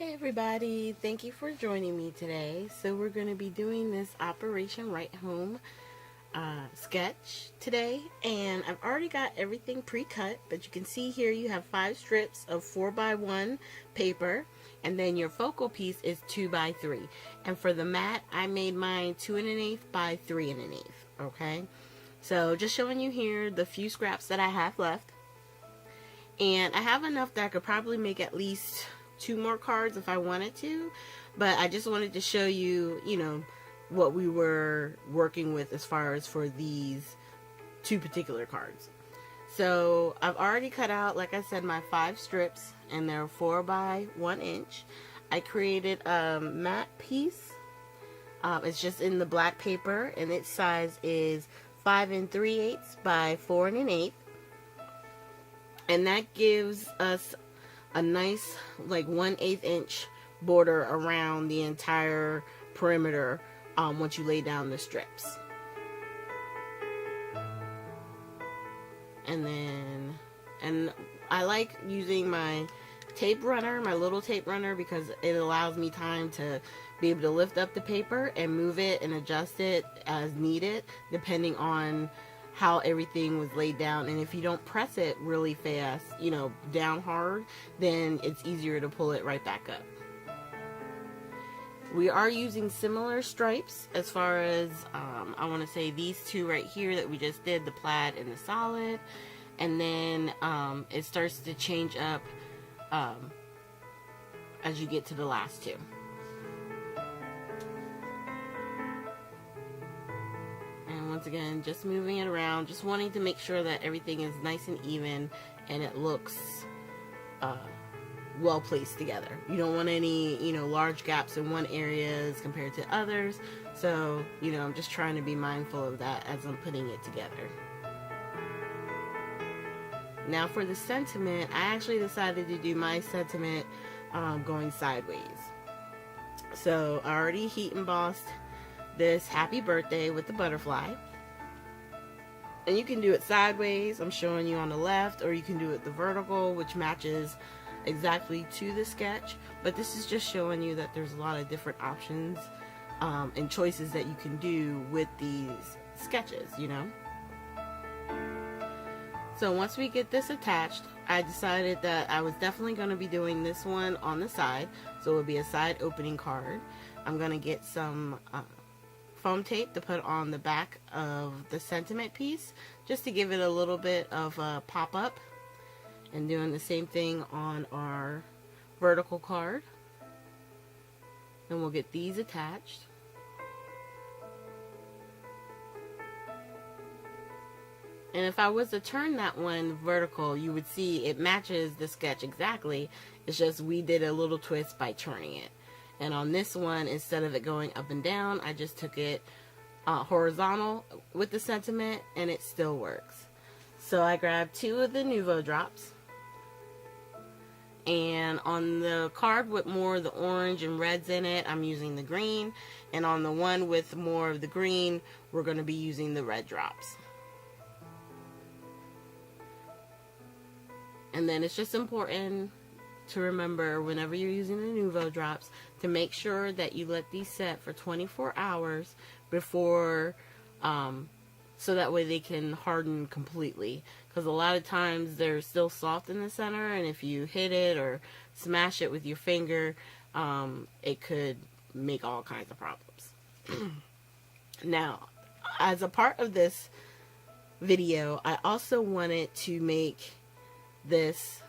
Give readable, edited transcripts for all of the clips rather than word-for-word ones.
Hey everybody, thank you for joining me today. So we're going to be doing this Operation Right Home sketch today, and I've already got everything pre-cut, but you can see here you have 5 strips of 4x1 paper, and then your focal piece is 2x3. And for the mat, I made mine 2 1/8 by 3 1/8. Okay, so just showing you here the few scraps that I have left, and I have enough that I could probably make at least 2 more cards if I wanted to, but I just wanted to show you, what we were working with as far as for these 2 particular cards. So I've already cut out, like I said, my 5 strips, and they're 4 by 1 inch. I created a matte piece. It's just in the black paper, and its size is 5 3/8 by 4 1/8, and that gives us a nice like 1/8 inch border around the entire perimeter once you lay down the strips. And I like using my tape runner, my little tape runner, because it allows me time to be able to lift up the paper and move it and adjust it as needed depending on how everything was laid down. And if you don't press it really fast, down hard, then it's easier to pull it right back up. We are using similar stripes as far as I want to say these 2 right here that we just did, the plaid and the solid, and then it starts to change up as you get to the last 2. Once again, just moving it around, just wanting to make sure that everything is nice and even and it looks well placed together. You don't want any, large gaps in one area as compared to others. So, I'm just trying to be mindful of that as I'm putting it together. Now for the sentiment, I actually decided to do my sentiment going sideways. So I already heat embossed this happy birthday with the butterfly, and you can do it sideways, I'm showing you on the left, or you can do it the vertical, which matches exactly to the sketch. But this is just showing you that there's a lot of different options and choices that you can do with these sketches. So once we get this attached, I decided that I was definitely going to be doing this one on the side, so it would be a side opening card. I'm going to get some foam tape to put on the back of the sentiment piece just to give it a little bit of a pop-up, and doing the same thing on our vertical card. And we'll get these attached. And if I was to turn that one vertical, you would see it matches the sketch exactly. It's just we did a little twist by turning it. And on this one, instead of it going up and down, I just took it horizontal with the sentiment, and it still works. So I grabbed 2 of the Nuvo drops. And on the card with more of the orange and reds in it, I'm using the green. And on the one with more of the green, we're going to be using the red drops. And then it's just important to remember, whenever you're using the Nuvo drops, to make sure that you let these set for 24 hours before, so that way they can harden completely. Because a lot of times they're still soft in the center, and if you hit it or smash it with your finger, it could make all kinds of problems. Now, as a part of this video, I also wanted to make this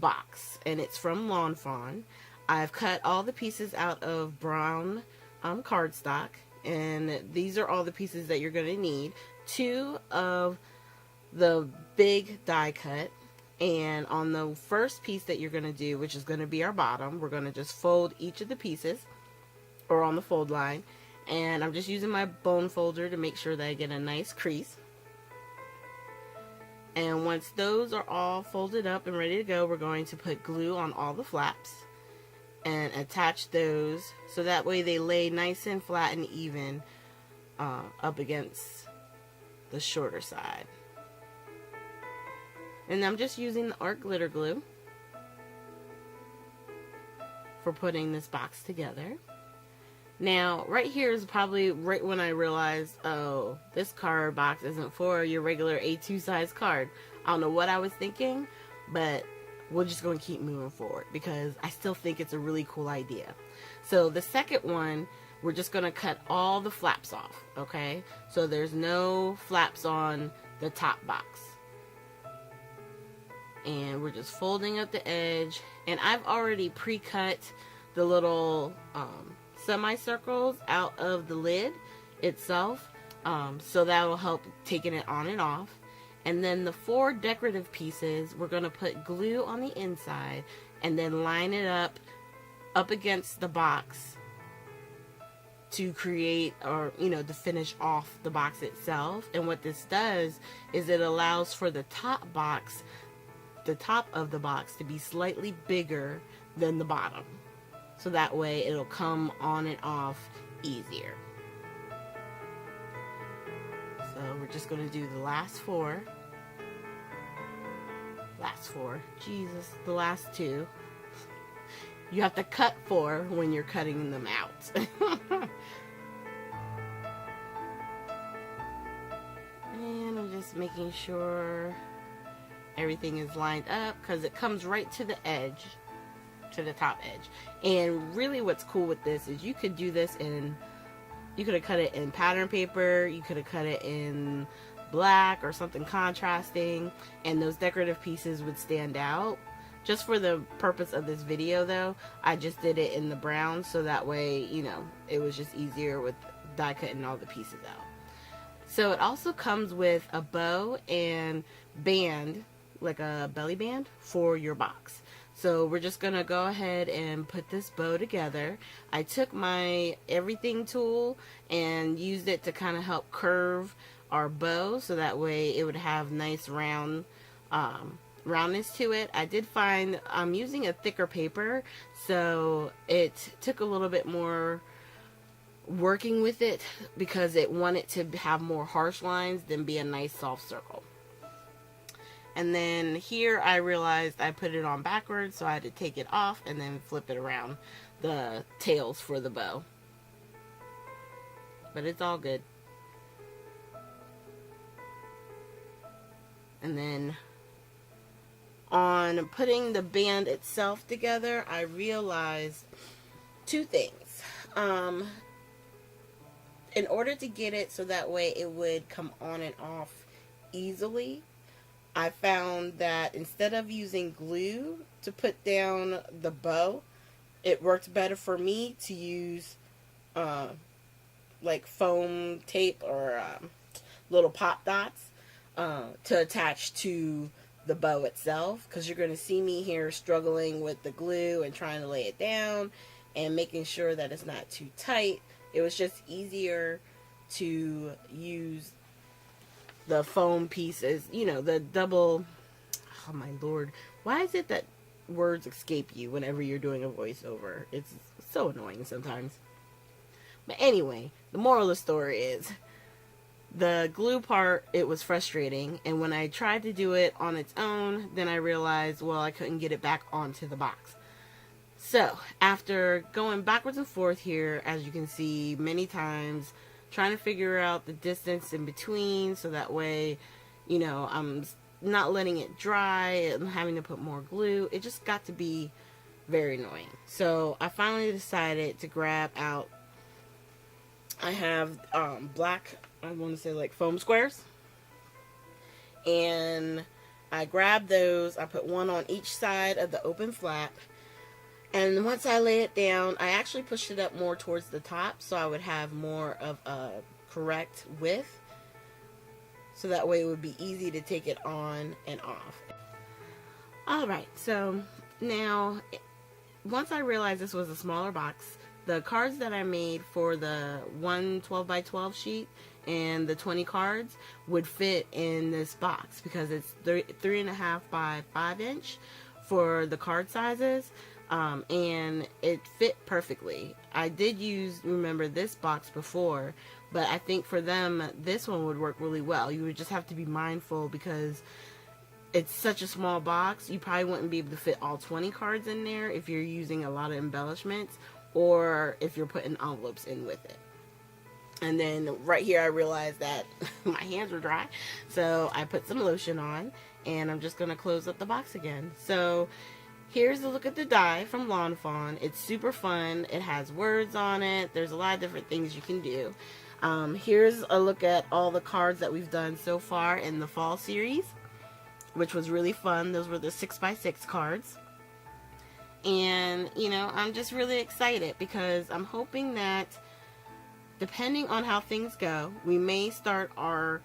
box, and it's from Fawn. I've cut all the pieces out of brown cardstock, and these are all the pieces that you're going to need. 2 of the big die cut, and on the first piece that you're going to do, which is going to be our bottom, we're going to just fold each of the pieces, or on the fold line, and I'm just using my bone folder to make sure that I get a nice crease. And once those are all folded up and ready to go, we're going to put glue on all the flaps and attach those so that way they lay nice and flat and even up against the shorter side. And I'm just using the art glitter glue for putting this box together. Now, right here is probably right when I realized, oh, this card box isn't for your regular A2 size card. I don't know what I was thinking, but we're just going to keep moving forward because I still think it's a really cool idea. So the second one, we're just going to cut all the flaps off, okay? So there's no flaps on the top box. And we're just folding up the edge. And I've already pre-cut the little semicircles out of the lid itself, so that will help taking it on and off. And then the 4 decorative pieces, we're going to put glue on the inside and then line it up against the box to create, or to finish off the box itself. And what this does is it allows for the top of the box to be slightly bigger than the bottom. So that way it'll come on and off easier. So we're just going to do the last 4. Jesus, the last 2. You have to cut 4 when you're cutting them out. And I'm just making sure everything is lined up because it comes right to the edge. To the top edge. And really what's cool with this is you could do this you could have cut it in pattern paper, you could have cut it in black or something contrasting, and those decorative pieces would stand out. Just for the purpose of this video though, I just did it in the brown so that way, it was just easier with die cutting all the pieces out. So it also comes with a bow and band, like a belly band for your box. So we're just going to go ahead and put this bow together. I took my everything tool and used it to kind of help curve our bow so that way it would have nice roundness to it. I did find I'm using a thicker paper, so it took a little bit more working with it because it wanted to have more harsh lines than be a nice soft circle. And then here I realized I put it on backwards, so I had to take it off and then flip it around the tails for the bow. But it's all good. And then on putting the band itself together, I realized 2 things. In order to get it so that way it would come on and off easily, I found that instead of using glue to put down the bow, it worked better for me to use like foam tape or little pop dots to attach to the bow itself, because you're going to see me here struggling with the glue and trying to lay it down and making sure that it's not too tight. It was just easier to use the foam pieces, the double, oh my lord, why is it that words escape you whenever you're doing a voiceover? It's so annoying sometimes. But anyway, the moral of the story is, the glue part, it was frustrating, and when I tried to do it on its own, then I realized, well, I couldn't get it back onto the box. So, after going backwards and forth here, as you can see many times, trying to figure out the distance in between so that way, I'm not letting it dry and having to put more glue. It just got to be very annoying. So I finally decided to grab out, I have black, I want to say like foam squares, and I grabbed those. I put one on each side of the open flap. And once I lay it down, I actually pushed it up more towards the top so I would have more of a correct width. So that way it would be easy to take it on and off. Alright, so now, once I realized this was a smaller box, the cards that I made for the 1 12x12 sheet and the 20 cards would fit in this box because it's 3.5 by 5 inch for the card sizes. And it fit perfectly. I did remember this box before, but I think for them, this one would work really well. You would just have to be mindful because it's such a small box, you probably wouldn't be able to fit all 20 cards in there if you're using a lot of embellishments or if you're putting envelopes in with it. And then right here I realized that my hands were dry, so I put some lotion on, and I'm just going to close up the box again. So here's a look at the die from Lawn Fawn. It's super fun. It has words on it. There's a lot of different things you can do. Here's a look at all the cards that we've done so far in the fall series, which was really fun. Those were the 6x6 cards. And, you know, I'm just really excited because I'm hoping that depending on how things go, we may start our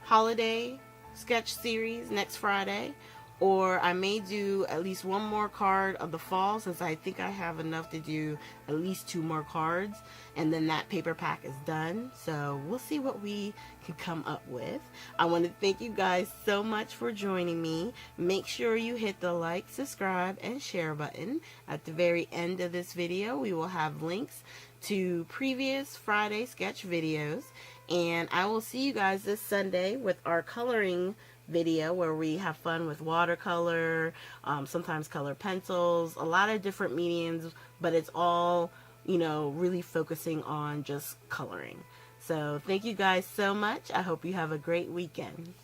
holiday sketch series next Friday, or I may do at least one more card of the fall, since I think I have enough to do at least 2 more cards, and then that paper pack is done. So we'll see what we can come up with. I want to thank you guys so much for joining me. Make sure you hit the like, subscribe, and share button. At the very end of this video, we will have links to previous Friday sketch videos, and I will see you guys this Sunday with our coloring video where we have fun with watercolor, sometimes color pencils, a lot of different mediums, but it's all, you know, really focusing on just coloring. So thank you guys so much. I hope you have a great weekend.